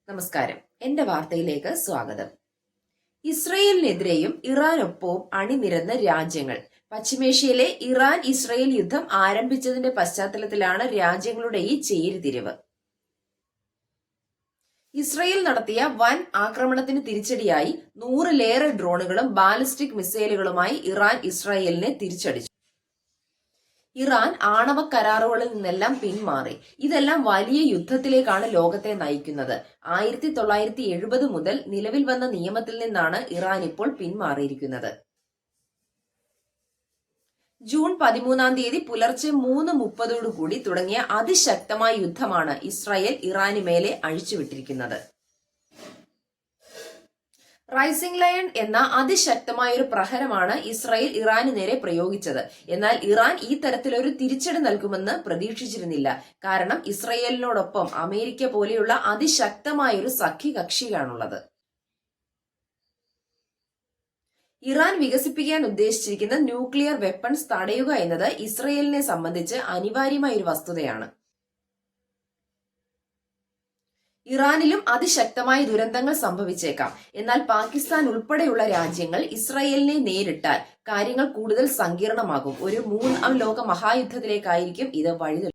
നമസ്കാരം. എന്റെ വാർത്തയിലേക്ക് സ്വാഗതം. ഇസ്രയേലിനെതിരെയും ഇറാനൊപ്പവും അണിനിരന്ന രാജ്യങ്ങൾ. പശ്ചിമേഷ്യയിലെ ഇറാൻ ഇസ്രയേൽ യുദ്ധം ആരംഭിച്ചതിന്റെ പശ്ചാത്തലത്തിലാണ് രാജ്യങ്ങളുടെ ഈ ചേരിതിരിവ്. ഇസ്രയേൽ നടത്തിയ വൻ ആക്രമണത്തിന് തിരിച്ചടിയായി 100-ലേറെ ഡ്രോണുകളും ബാലിസ്റ്റിക് മിസൈലുകളുമായി ഇറാൻ ഇസ്രയേലിനെ തിരിച്ചടിച്ചു. ഇറാൻ ആണവ കരാറുകളിൽ നിന്നെല്ലാം പിന്മാറി. ഇതെല്ലാം വലിയ യുദ്ധത്തിലേക്കാണ് ലോകത്തെ നയിക്കുന്നത്. 1970 മുതൽ നിലവിൽ വന്ന നിയമത്തിൽ നിന്നാണ് ഇറാൻ ഇപ്പോൾ പിന്മാറിയിരിക്കുന്നത്. ജൂൺ 13 പുലർച്ചെ 3:30 തുടങ്ങിയ അതിശക്തമായ യുദ്ധമാണ് ഇസ്രായേൽ ഇറാന് മേലെ അഴിച്ചുവിട്ടിരിക്കുന്നത്. റൈസിംഗ് ലയൺ എന്ന അതിശക്തമായ ഒരു പ്രഹരമാണ് ഇസ്രായേൽ ഇറാന് നേരെ പ്രയോഗിച്ചത്. എന്നാൽ ഇറാൻ ഈ തരത്തിലൊരു തിരിച്ചടി നൽകുമെന്ന് പ്രതീക്ഷിച്ചിരുന്നില്ല. കാരണം ഇസ്രായേലിനോടൊപ്പം അമേരിക്ക പോലെയുള്ള അതിശക്തമായ ഒരു സഖ്യകക്ഷിയാണുള്ളത്. ഇറാൻ വികസിപ്പിക്കാൻ ഉദ്ദേശിച്ചിരിക്കുന്ന ന്യൂക്ലിയർ വെപ്പൺസ് തടയുക എന്നത് ഇസ്രായേലിനെ സംബന്ധിച്ച് അനിവാര്യമായ ഒരു വസ്തുതയാണ്. ഇറാനിലും അതിശക്തമായ ദുരന്തങ്ങൾ സംഭവിച്ചേക്കാം. എന്നാൽ പാകിസ്ഥാൻ ഉൾപ്പെടെയുള്ള രാജ്യങ്ങൾ ഇസ്രായേലിനെ നേരിട്ടാൽ കാര്യങ്ങൾ കൂടുതൽ സങ്കീർണമാകും. ഒരു 3ാം ലോക മഹായുദ്ധത്തിലേക്കായിരിക്കും ഇത് വഴിതെളിക്കുന്നത്.